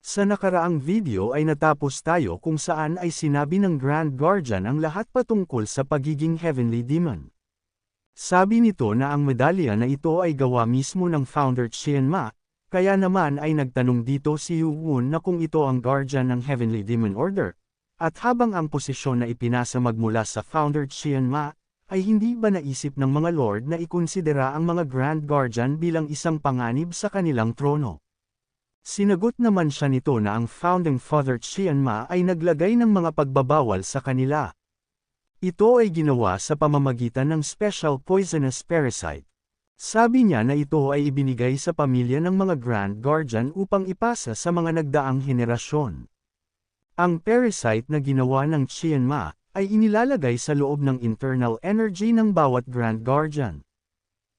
Sa nakaraang video ay natapos tayo kung saan ay sinabi ng Grand Guardian ang lahat patungkol sa pagiging Heavenly Demon. Sabi nito na ang medalya na ito ay gawa mismo ng founder Qian Ma, kaya naman ay nagtanong dito si Yu Wun na kung ito ang Guardian ng Heavenly Demon Order. At habang ang posisyon na ipinasa magmula sa founder Qian Ma, ay hindi ba naisip ng mga Lord na ikonsidera ang mga Grand Guardian bilang isang panganib sa kanilang trono? Sinagot naman siya nito na ang founding father Qian Ma ay naglagay ng mga pagbabawal sa kanila. Ito ay ginawa sa pamamagitan ng special poisonous parasite. Sabi niya na ito ay ibinigay sa pamilya ng mga Grand Guardian upang ipasa sa mga nagdaang henerasyon. Ang parasite na ginawa ng Qian Ma ay inilalagay sa loob ng internal energy ng bawat Grand Guardian.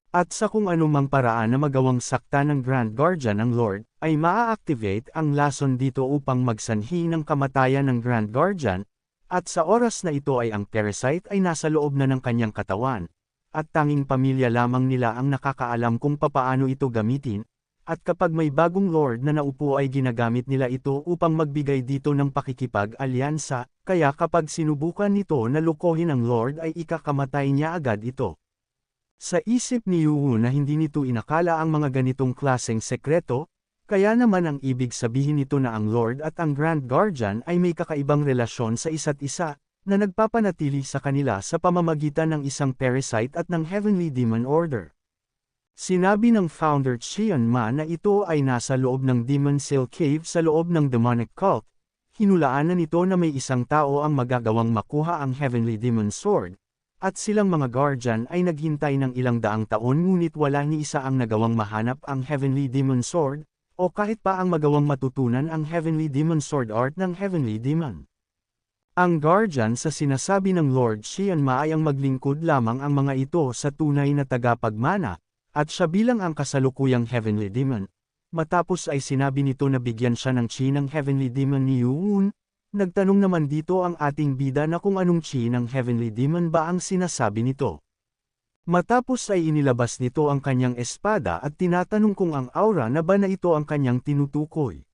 At sa kung anumang paraan na magawang sakta ng Grand Guardian ang Lord, ay maa-activate ang lason dito upang magsanhi ng kamatayan ng Grand Guardian, at sa oras na ito ay ang parasite ay nasa loob na ng kanyang katawan, at tanging pamilya lamang nila ang nakakaalam kung papaano ito gamitin, at kapag may bagong Lord na naupo ay ginagamit nila ito upang magbigay dito ng pakikipag-alyansa, kaya kapag sinubukan nito na lukohin ang Lord ay ikakamatay niya agad ito. Sa isip ni Yu Wun na hindi nito inakala ang mga ganitong klaseng sekreto, kaya naman ang ibig sabihin nito na ang Lord at ang Grand Guardian ay may kakaibang relasyon sa isa't isa, na nagpapanatili sa kanila sa pamamagitan ng isang parasite at ng Heavenly Demon Order. Sinabi ng founder Qian Ma na ito ay nasa loob ng Demon Seal Cave sa loob ng demonic cult. Hinulaan na nito na may isang tao ang magagawang makuha ang Heavenly Demon Sword. At silang mga Guardian ay naghintay ng ilang daang taon ngunit wala ni isa ang nagawang mahanap ang Heavenly Demon Sword, o kahit pa ang magawang matutunan ang Heavenly Demon Sword Art ng Heavenly Demon. Ang Guardian sa sinasabi ng Lord Qian Ma ay ang maglingkod lamang ang mga ito sa tunay na tagapagmana, at siya bilang ang kasalukuyang Heavenly Demon. Matapos ay sinabi nito na bigyan siya ng chi ng Heavenly Demon ni Yu Wun. Nagtanong naman dito ang ating bida na kung anong chi ng Heavenly Demon ba ang sinasabi nito. Matapos ay inilabas nito ang kanyang espada at tinatanong kung ang aura na ba na ito ang kanyang tinutukoy.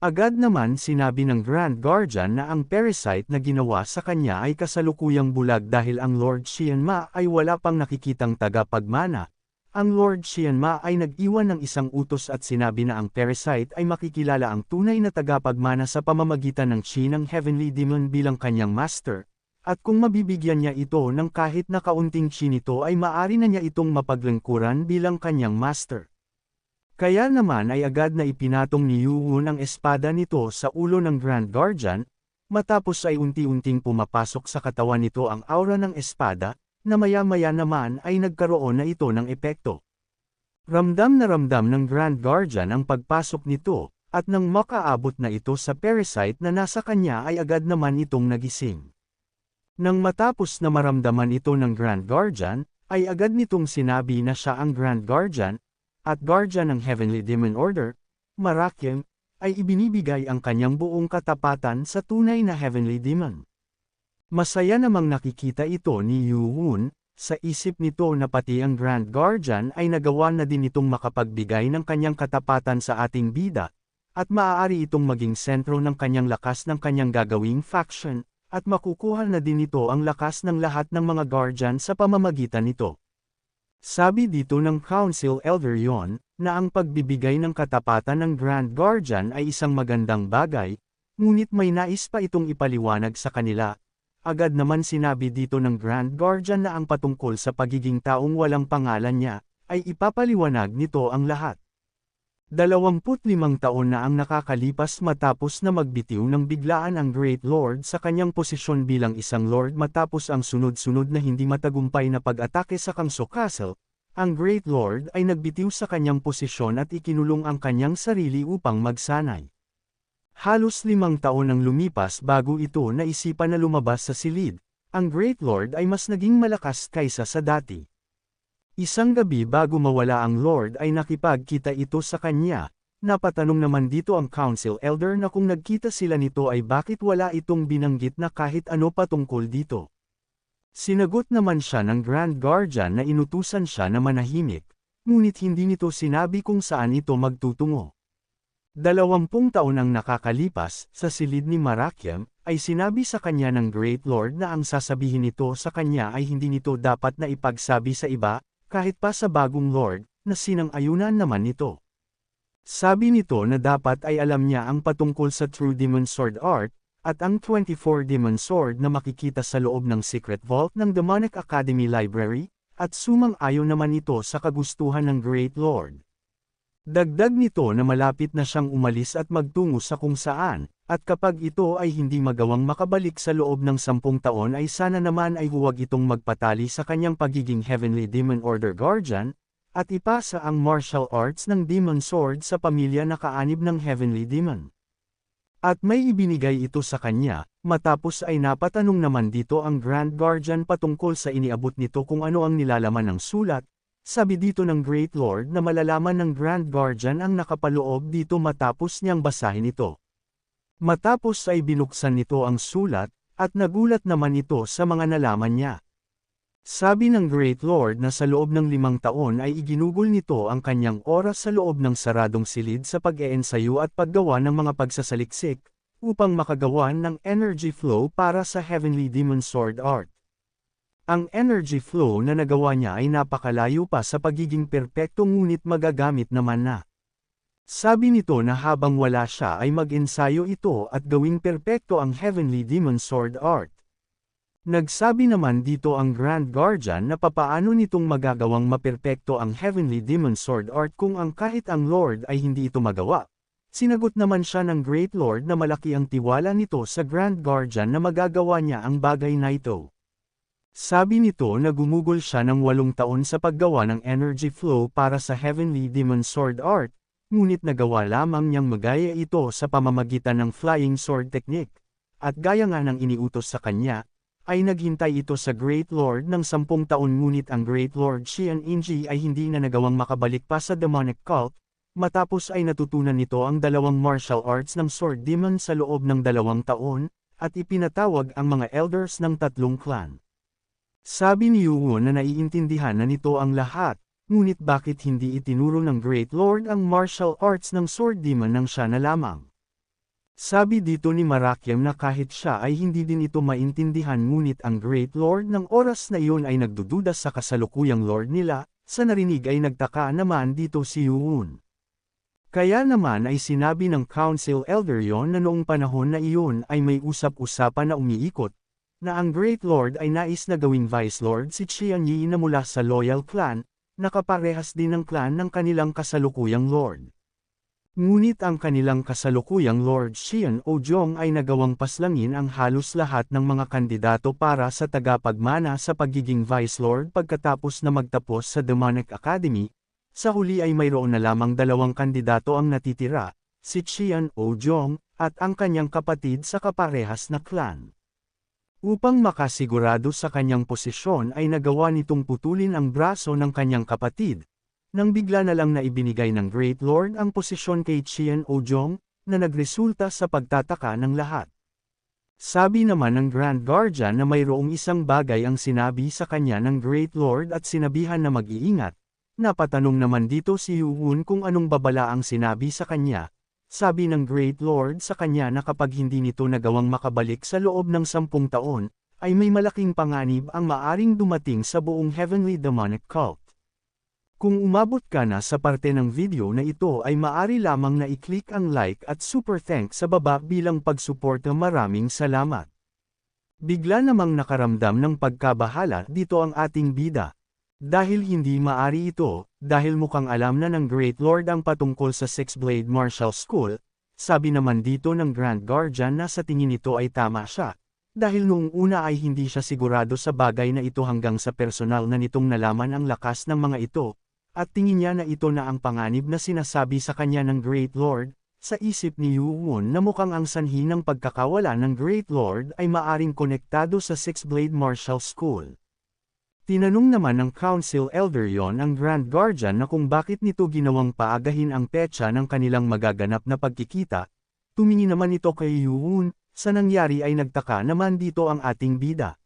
Agad naman sinabi ng Grand Guardian na ang parasite na ginawa sa kanya ay kasalukuyang bulag dahil ang Lord Qian Ma ay wala pang nakikitang tagapagmana. Ang Lord Qian Ma ay nag-iwan ng isang utos at sinabi na ang parasite ay makikilala ang tunay na tagapagmana sa pamamagitan ng chi ng Heavenly Demon bilang kanyang master, at kung mabibigyan niya ito ng kahit na kaunting chi nito ay maaari na niya itong mapaglingkuran bilang kanyang master. Kaya naman ay agad na ipinatong ni Yu Wun ang espada nito sa ulo ng Grand Guardian, matapos ay unti-unting pumapasok sa katawan nito ang aura ng espada, na maya-maya naman ay nagkaroon na ito ng epekto. Ramdam na ramdam ng Grand Guardian ang pagpasok nito, at nang makaabot na ito sa parasite na nasa kanya ay agad naman itong nagising. Nang matapos na maramdaman ito ng Grand Guardian, ay agad nitong sinabi na siya ang Grand Guardian, at Guardian ng Heavenly Demon Order, Marakim, ay ibinibigay ang kanyang buong katapatan sa tunay na Heavenly Demon. Masaya namang nakikita ito ni Yu Wun, sa isip nito na pati ang Grand Guardian ay nagawa na din itong makapagbigay ng kanyang katapatan sa ating bida, at maaari itong maging sentro ng kanyang lakas ng kanyang gagawing faction, at makukuha na din ito ang lakas ng lahat ng mga Guardian sa pamamagitan nito. Sabi dito ng Council Elder Yon, na ang pagbibigay ng katapatan ng Grand Guardian ay isang magandang bagay, ngunit may nais pa itong ipaliwanag sa kanila. Agad naman sinabi dito ng Grand Guardian na ang patungkol sa pagiging taong walang pangalan niya, ay ipapaliwanag nito ang lahat. 25 taon na ang nakakalipas matapos na magbitiw ng biglaan ang Great Lord sa kanyang posisyon bilang isang Lord matapos ang sunod-sunod na hindi matagumpay na pag-atake sa Kangso Castle, ang Great Lord ay nagbitiw sa kanyang posisyon at ikinulong ang kanyang sarili upang magsanay. Halos 5 taon ang lumipas bago ito naisipan na lumabas sa silid, ang Great Lord ay mas naging malakas kaysa sa dati. Isang gabi bago mawala ang Lord ay nakipagkita ito sa kanya, napatanong naman dito ang Council Elder na kung nagkita sila nito ay bakit wala itong binanggit na kahit ano patungkol dito. Sinagot naman siya ng Grand Guardian na inutusan siya na manahimik, ngunit hindi nito sinabi kung saan ito magtutungo. 20 taon ang nakakalipas, sa silid ni Marakiam, ay sinabi sa kanya ng Great Lord na ang sasabihin nito sa kanya ay hindi nito dapat na ipagsabi sa iba, kahit pa sa bagong Lord, na sinang-ayunan naman nito. Sabi nito na dapat ay alam niya ang patungkol sa True Demon Sword Art, at ang 24 Demon Sword na makikita sa loob ng Secret Vault ng Demonic Academy Library, at sumang-ayon naman ito sa kagustuhan ng Great Lord. Dagdag nito na malapit na siyang umalis at magtungo sa kung saan, at kapag ito ay hindi magawang makabalik sa loob ng 10 taon ay sana naman ay huwag itong magpatali sa kanyang pagiging Heavenly Demon Order Guardian, at ipasa ang martial arts ng Demon Sword sa pamilya na kaanib ng Heavenly Demon. At may ibinigay ito sa kanya, matapos ay napatanong naman dito ang Grand Guardian patungkol sa iniabot nito kung ano ang nilalaman ng sulat. Sabi dito ng Great Lord na malalaman ng Grand Guardian ang nakapaloob dito matapos niyang basahin ito. Matapos ay binuksan nito ang sulat, at nagulat naman ito sa mga nalaman niya. Sabi ng Great Lord na sa loob ng 5 taon ay iginugol nito ang kanyang oras sa loob ng saradong silid sa pag-eensayo at paggawa ng mga pagsasaliksik, upang makagawa ng energy flow para sa Heavenly Demon Sword Art. Ang energy flow na nagawa niya ay napakalayo pa sa pagiging perpekto ngunit magagamit naman na. Sabi nito na habang wala siya ay mag-ensayo ito at gawing perpekto ang Heavenly Demon Sword Art. Nagsabi naman dito ang Grand Guardian na papaano nitong magagawang maperpekto ang Heavenly Demon Sword Art kung ang kahit ang Lord ay hindi ito magawa. Sinagot naman siya ng Great Lord na malaki ang tiwala nito sa Grand Guardian na magagawa niya ang bagay na ito. Sabi nito na gumugol siya ng 8 taon sa paggawa ng energy flow para sa Heavenly Demon Sword Art, ngunit nagawa lamang niyang magaya ito sa pamamagitan ng Flying Sword Technique, at gaya nga ng iniutos sa kanya, ay naghintay ito sa Great Lord ng 10 taon ngunit ang Great Lord Xian Inji ay hindi na nagawang makabalik pa sa demonic cult, matapos ay natutunan nito ang 2 martial arts ng Sword Demon sa loob ng 2 taon, at ipinatawag ang mga elders ng 3 clan. Sabi ni Yuwon na naiintindihan na nito ang lahat, ngunit bakit hindi itinuro ng Great Lord ang martial arts ng Sword Demon nang siya na lamang? Sabi dito ni Marakiam na kahit siya ay hindi din ito maintindihan ngunit ang Great Lord ng oras na iyon ay nagdududa sa kasalukuyang Lord nila, sa narinig ay nagtaka naman dito si Yuwon. Kaya naman ay sinabi ng Council Elder yon na noong panahon na iyon ay may usap-usapan na umiikot, na ang Great Lord ay nais na gawing Vice Lord si Qian Yi na mula sa Loyal Clan, na kaparehas din ng clan ng kanilang kasalukuyang Lord. Ngunit ang kanilang kasalukuyang Lord Xian Ojong ay nagawang paslangin ang halos lahat ng mga kandidato para sa tagapagmana sa pagiging Vice Lord pagkatapos na magtapos sa Demonic Academy. Sa huli ay mayroon na lamang 2 kandidato ang natitira, si Xian Ojong, at ang kanyang kapatid sa kaparehas na clan. Upang makasigurado sa kanyang posisyon ay nagawa nitong putulin ang braso ng kanyang kapatid, nang bigla na lang na ibinigay ng Great Lord ang posisyon kay Xian Ojong, na nagresulta sa pagtataka ng lahat. Sabi naman ng Grand Guardian na mayroong isang bagay ang sinabi sa kanya ng Great Lord at sinabihan na mag-iingat. Napatanong naman dito si Yuwon kung anong babala ang sinabi sa kanya. Sabi ng Great Lord sa kanya na kapag hindi nito nagawang makabalik sa loob ng 10 taon, ay may malaking panganib ang maaring dumating sa buong Heavenly Demonic Cult. Kung umabot ka na sa parte ng video na ito ay maaari lamang na i-click ang like at super thanks sa baba bilang pagsuporta. Maraming salamat. Bigla namang nakaramdam ng pagkabahala dito ang ating bida. Dahil hindi maari ito, dahil mukhang alam na ng Great Lord ang patungkol sa Six-Blade Martial School, sabi naman dito ng Grand Guardian na sa tingin nito ay tama siya, dahil noong una ay hindi siya sigurado sa bagay na ito hanggang sa personal na nitong nalaman ang lakas ng mga ito, at tingin niya na ito na ang panganib na sinasabi sa kanya ng Great Lord, sa isip ni Yuwon na mukhang ang sanhi ng pagkakawala ng Great Lord ay maaring konektado sa Six-Blade Martial School. Tinanong naman ng Council Elder yon ang Grand Guardian na kung bakit nito ginawang paagahin ang petsa ng kanilang magaganap na pagkikita. Tumingin naman ito kay Yuwon, sa nangyari ay nagtaka naman dito ang ating bida.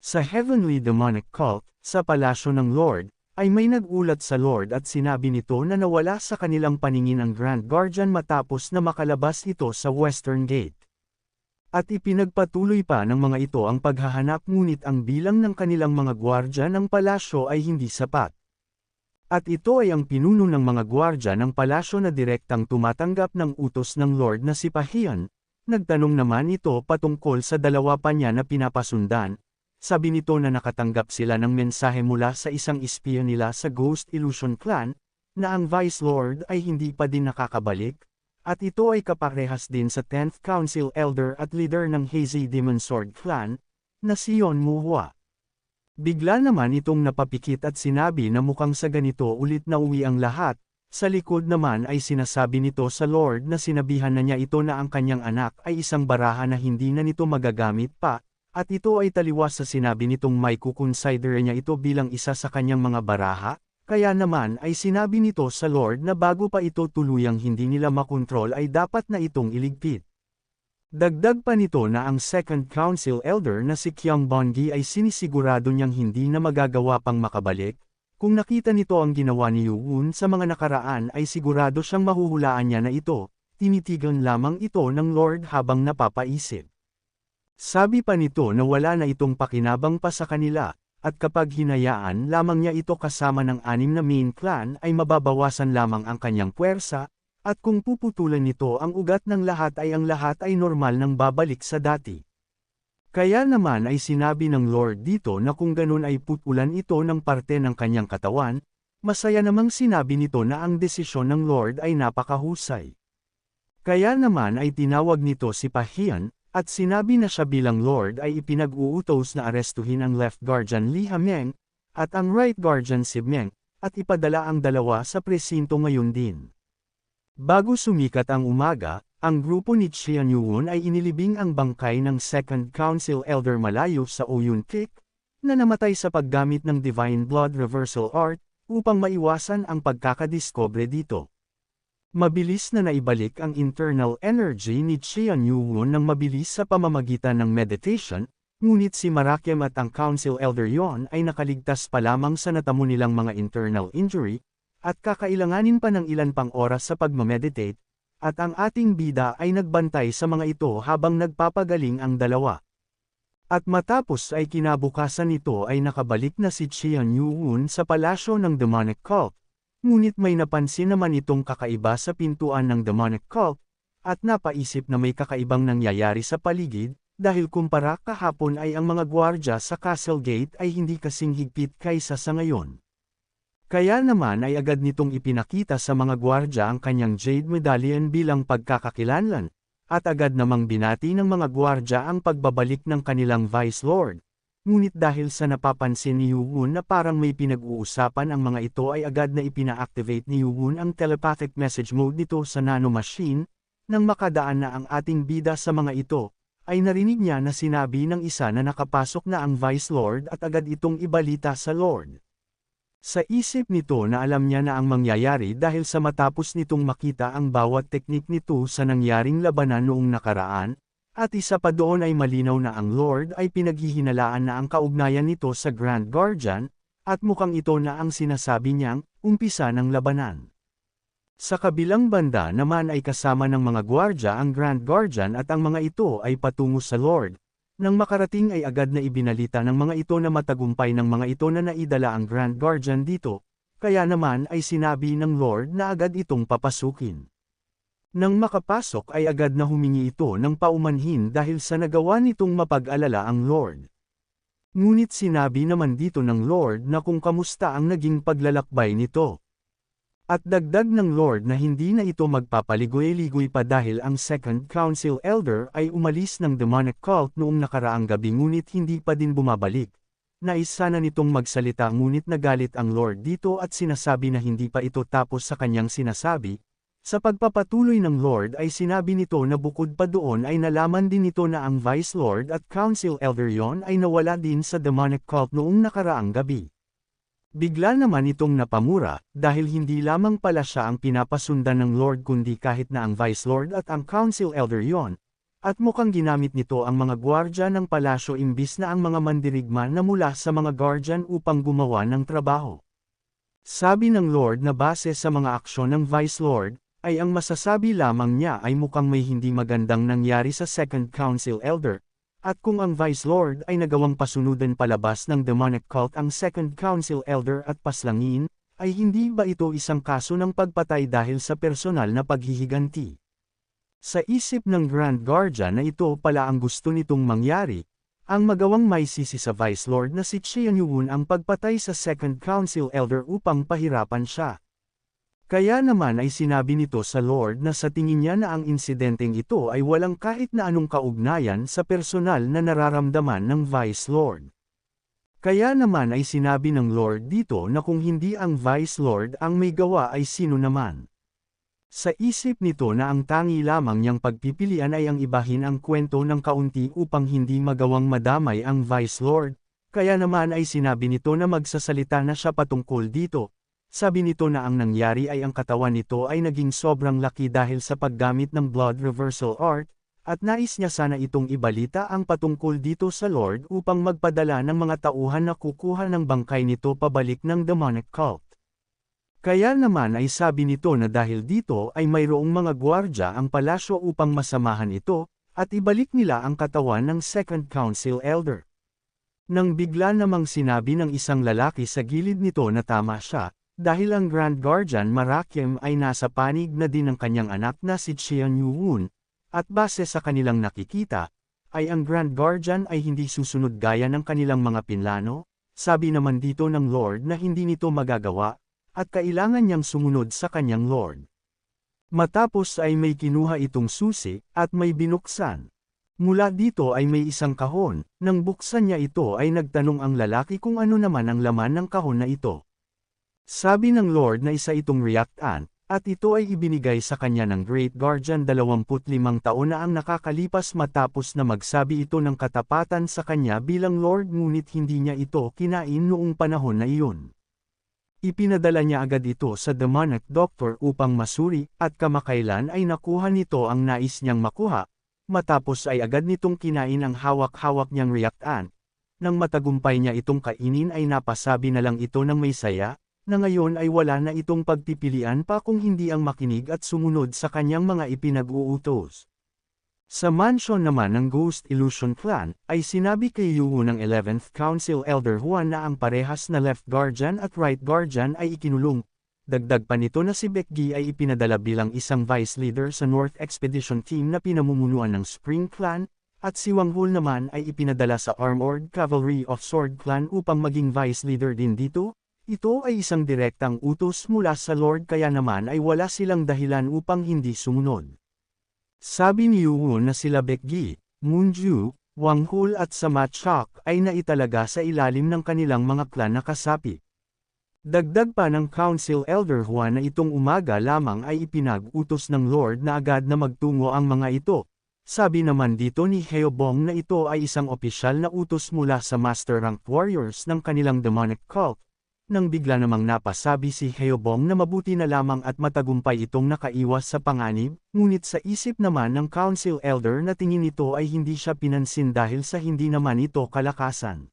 Sa Heavenly Demonic Cult, sa palasyo ng Lord, ay may nagulat sa Lord at sinabi nito na nawala sa kanilang paningin ang Grand Guardian matapos na makalabas ito sa Western Gate. At ipinagpatuloy pa ng mga ito ang paghahanap ngunit ang bilang ng kanilang mga gwardya ng palasyo ay hindi sapat. At ito ay ang pinuno ng mga gwardya ng palasyo na direktang tumatanggap ng utos ng Lord na si Pahian. Nagtanong naman ito patungkol sa dalawa pa niya na pinapasundan. Sabi nito na nakatanggap sila ng mensahe mula sa isang espiya nila sa Ghost Illusion Clan, na ang Vice Lord ay hindi pa din nakakabalik, at ito ay kaparehas din sa 10th Council Elder at leader ng Hazy Demon Sword Clan, na si Yon Muhua. Bigla naman itong napapikit at sinabi na mukhang sa ganito ulit na uwi ang lahat. Sa likod naman ay sinasabi nito sa Lord na sinabihan na niya ito na ang kanyang anak ay isang baraha na hindi na nito magagamit pa, at ito ay taliwas sa sinabi nitong may kukonsider niya ito bilang isa sa kanyang mga baraha, kaya naman ay sinabi nito sa Lord na bago pa ito tuluyang hindi nila makontrol ay dapat na itong iligpit. Dagdag pa nito na ang Second Council Elder na si Qiang Bongi ay sinisigurado niyang hindi na magagawa pang makabalik. Kung nakita nito ang ginawa ni Yuun sa mga nakaraan ay sigurado siyang mahuhulaan niya na ito, tinitigan lamang ito ng Lord habang napapaisip. Sabi pa nito na wala na itong pakinabang pa sa kanila, at kapag hinayaan lamang niya ito kasama ng 6 na main clan ay mababawasan lamang ang kanyang puwersa, at kung puputulan nito ang ugat ng lahat ay ang lahat ay normal nang babalik sa dati. Kaya naman ay sinabi ng Lord dito na kung ganun ay putulan ito ng parte ng kanyang katawan, masaya namang sinabi nito na ang desisyon ng Lord ay napakahusay. Kaya naman ay tinawag nito si Pahian, at sinabi na siya bilang Lord ay ipinag-uutos na arestuhin ang Left Guardian Li Hameng, at ang Right Guardian Si Meng, at ipadala ang dalawa sa presinto ngayon din. Bago sumikat ang umaga, ang grupo ni Qian Yuun ay inilibing ang bangkay ng Second Council Elder malayo sa Ouyun Creek, na namatay sa paggamit ng Divine Blood Reversal Art, upang maiwasan ang pagkakadiskobre dito. Mabilis na naibalik ang internal energy ni Qian Yuun ng mabilis sa pamamagitan ng meditation, ngunit si Marakem at ang Council Elder Yon ay nakaligtas pa lamang sa natamo nilang mga internal injury, at kakailanganin pa ng ilan pang oras sa pagmameditate, at ang ating bida ay nagbantay sa mga ito habang nagpapagaling ang dalawa. At matapos ay kinabukasan nito ay nakabalik na si Qian Yuun sa palasyo ng Demonic Cult, ngunit may napansin naman itong kakaiba sa pintuan ng Demonic Cult, at napaisip na may kakaibang nangyayari sa paligid, dahil kumpara kahapon ay ang mga gwardya sa Castle Gate ay hindi kasing higpit kaysa sa ngayon. Kaya naman ay agad nitong ipinakita sa mga gwardya ang kanyang Jade Medallion bilang pagkakakilanlan, at agad namang binati ng mga gwardya ang pagbabalik ng kanilang Vice Lord. Ngunit dahil sa napapansin ni Yuun na parang may pinag-uusapan ang mga ito ay agad na ipina-activate ni Yuun ang telepathic message mode nito sa nanomachine, nang makadaan na ang ating bida sa mga ito, ay narinig niya na sinabi ng isa na nakapasok na ang Vice Lord at agad itong ibalita sa Lord. Sa isip nito na alam niya na ang mangyayari dahil sa matapos nitong makita ang bawat teknik nito sa nangyaring labanan noong nakaraan, at isa pa doon ay malinaw na ang Lord ay pinaghihinalaan na ang kaugnayan nito sa Grand Guardian, at mukhang ito na ang sinasabi niyang umpisa ng labanan. Sa kabilang banda naman ay kasama ng mga gwardya ang Grand Guardian at ang mga ito ay patungo sa Lord. Nang makarating ay agad na ibinalita ng mga ito na matagumpay ng mga ito na naidala ang Grand Guardian dito, kaya naman ay sinabi ng Lord na agad itong papasukin. Nang makapasok ay agad na humingi ito ng paumanhin dahil sa nagawa nitong mapag-alala ang Lord. Ngunit sinabi naman dito ng Lord na kung kamusta ang naging paglalakbay nito. At dagdag ng Lord na hindi na ito magpapaligoy-ligoy pa dahil ang Second Council Elder ay umalis ng Demonic Cult noong nakaraang gabi ngunit hindi pa din bumabalik. Nais sana nitong magsalita ngunit nagalit ang Lord dito at sinasabi na hindi pa ito tapos sa kanyang sinasabi. Sa pagpapatuloy ng Lord ay sinabi nito na bukod pa doon ay nalaman din nito na ang Vice Lord at Council Elder Yon ay nawala din sa Demonic Cult noong nakaraang gabi. Bigla naman itong napamura, dahil hindi lamang pala siya ang pinapasundan ng Lord kundi kahit na ang Vice Lord at ang Council Elder Yon, at mukhang ginamit nito ang mga gwardya ng palasyo imbis na ang mga mandirigma na mula sa mga guardian upang gumawa ng trabaho. Sabi ng Lord na base sa mga aksyon ng Vice Lord, ay ang masasabi lamang niya ay mukhang may hindi magandang nangyari sa Second Council Elder, at kung ang Vice Lord ay nagawang pasunudan palabas ng demonic cult ang Second Council Elder at paslangin, ay hindi ba ito isang kaso ng pagpatay dahil sa personal na paghihiganti? Sa isip ng Grand Guardian na ito pala ang gusto nitong mangyari, ang magawang may sisi sa Vice Lord na si Qian Yuan ang pagpatay sa Second Council Elder upang pahirapan siya. Kaya naman ay sinabi nito sa Lord na sa tingin niya na ang insidenteng ito ay walang kahit na anong kaugnayan sa personal na nararamdaman ng Vice Lord. Kaya naman ay sinabi ng Lord dito na kung hindi ang Vice Lord ang may gawa ay sino naman. Sa isip nito na ang tangi lamang niyang pagpipilian ay ang ibahin ang kwento ng kaunti upang hindi magawang madamay ang Vice Lord, kaya naman ay sinabi nito na magsasalita na siya patungkol dito. Sabi nito na ang nangyari ay ang katawan nito ay naging sobrang laki dahil sa paggamit ng blood reversal art, at nais niya sana itong ibalita ang patungkol dito sa Lord upang magpadala ng mga tauhan na kukuha ng bangkay nito pabalik ng demonic cult. Kaya naman ay sabi nito na dahil dito ay mayroong mga gwardya ang palasyo upang masamahan ito, at ibalik nila ang katawan ng Second Council Elder. Nang bigla namang sinabi ng isang lalaki sa gilid nito na tama siya, dahil ang Grand Guardian Marakim ay nasa panig na din ng kanyang anak na si Qian Yuan, at base sa kanilang nakikita, ay ang Grand Guardian ay hindi susunod gaya ng kanilang mga pinlano, sabi naman dito ng Lord na hindi nito magagawa, at kailangan niyang sumunod sa kanyang Lord. Matapos ay may kinuha itong susi, at may binuksan. Mula dito ay may isang kahon, nang buksan niya ito ay nagtanong ang lalaki kung ano naman ang laman ng kahon na ito. Sabi ng Lord na isa itong reactant, at ito ay ibinigay sa kanya ng Great Guardian 25 taon na ang nakakalipas matapos na magsabi ito ng katapatan sa kanya bilang Lord ngunit hindi niya ito kinain noong panahon na iyon. Ipinadala niya agad ito sa demonic doctor upang masuri, at kamakailan ay nakuha nito ang nais niyang makuha, matapos ay agad nitong kinain ang hawak-hawak niyang reactant. Nang matagumpay niya itong kainin ay napasabi na lang ito ng may saya, na ngayon ay wala na itong pagpipilian pa kung hindi ang makinig at sumunod sa kanyang mga ipinag-uutos. Sa mansion naman ng Ghost Illusion Clan, ay sinabi kay Yuhu ng 11th Council Elder Juan na ang parehas na Left Guardian at Right Guardian ay ikinulong. Dagdag pa nito na si Becky ay ipinadala bilang isang Vice Leader sa North Expedition Team na pinamumunuan ng Spring Clan, at si Wang Hul naman ay ipinadala sa Armored Cavalry of Sword Clan upang maging Vice Leader din dito. Ito ay isang direktang utos mula sa Lord kaya naman ay wala silang dahilan upang hindi sumunod. Sabi ni Yuhu na sila Becky, Moonju, Wang Hul at Samat Chok ay naitalaga sa ilalim ng kanilang mga klan na kasapi. Dagdag pa ng Council Elder Juan na itong umaga lamang ay ipinag-utos ng Lord na agad na magtungo ang mga ito. Sabi naman dito ni Heobong na ito ay isang opisyal na utos mula sa Master Rank Warriors ng kanilang demonic cult. Nang bigla namang napasabi si Heobong na mabuti na lamang at matagumpay itong nakaiwas sa panganib, ngunit sa isip naman ng Council Elder na tingin ito ay hindi siya pinansin dahil sa hindi naman ito kalakasan.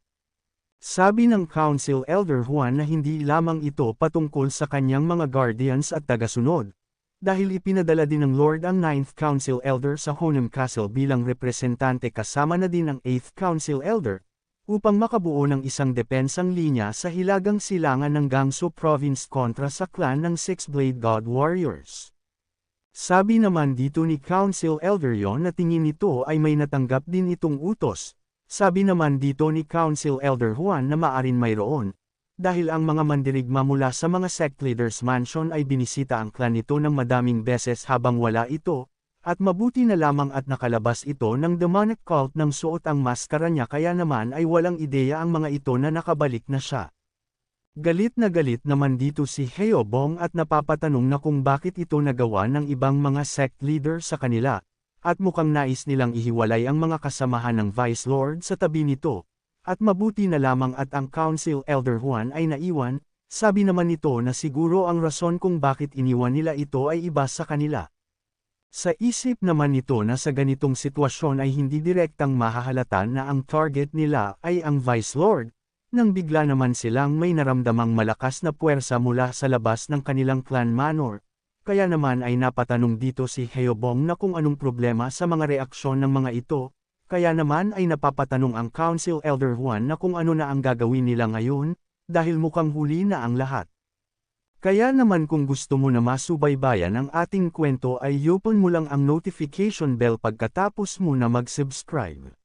Sabi ng Council Elder Juan na hindi lamang ito patungkol sa kanyang mga guardians at tagasunod, dahil ipinadala din ng Lord ang 9th Council Elder sa Honem Castle bilang representante kasama na din ang 8th Council Elder, upang makabuo ng isang depensang linya sa hilagang silangan ng Gangsu Province kontra sa clan ng Six-Blade God Warriors. Sabi naman dito ni Council Elder yon na tingin nito ay may natanggap din itong utos. Sabi naman dito ni Council Elder Juan na maarin mayroon, dahil ang mga mandirigma mula sa mga sect leaders mansion ay binisita ang clan nito ng madaming beses habang wala ito, at mabuti na lamang at nakalabas ito ng demonic cult nang suot ang maskara niya kaya naman ay walang ideya ang mga ito na nakabalik na siya. Galit na galit naman dito si Heobong at napapatanong na kung bakit ito nagawa ng ibang mga sect leader sa kanila, at mukhang nais nilang ihiwalay ang mga kasamahan ng Vice Lord sa tabi nito, at mabuti na lamang at ang Council Elder Juan ay naiwan, sabi naman nito na siguro ang rason kung bakit iniwan nila ito ay iba sa kanila. Sa isip naman nito na sa ganitong sitwasyon ay hindi direktang mahahalata na ang target nila ay ang Vice Lord, Nang bigla naman silang may naramdamang malakas na puwersa mula sa labas ng kanilang clan manor, kaya naman ay napatanong dito si Heobong na kung anong problema sa mga reaksyon ng mga ito, kaya naman ay napapatanong ang Council Elder Juan na kung ano na ang gagawin nila ngayon, dahil mukhang huli na ang lahat. Kaya naman kung gusto mo na masubaybayan ang ating kwento ay i-open mo lang ang notification bell pagkatapos mo na mag-subscribe.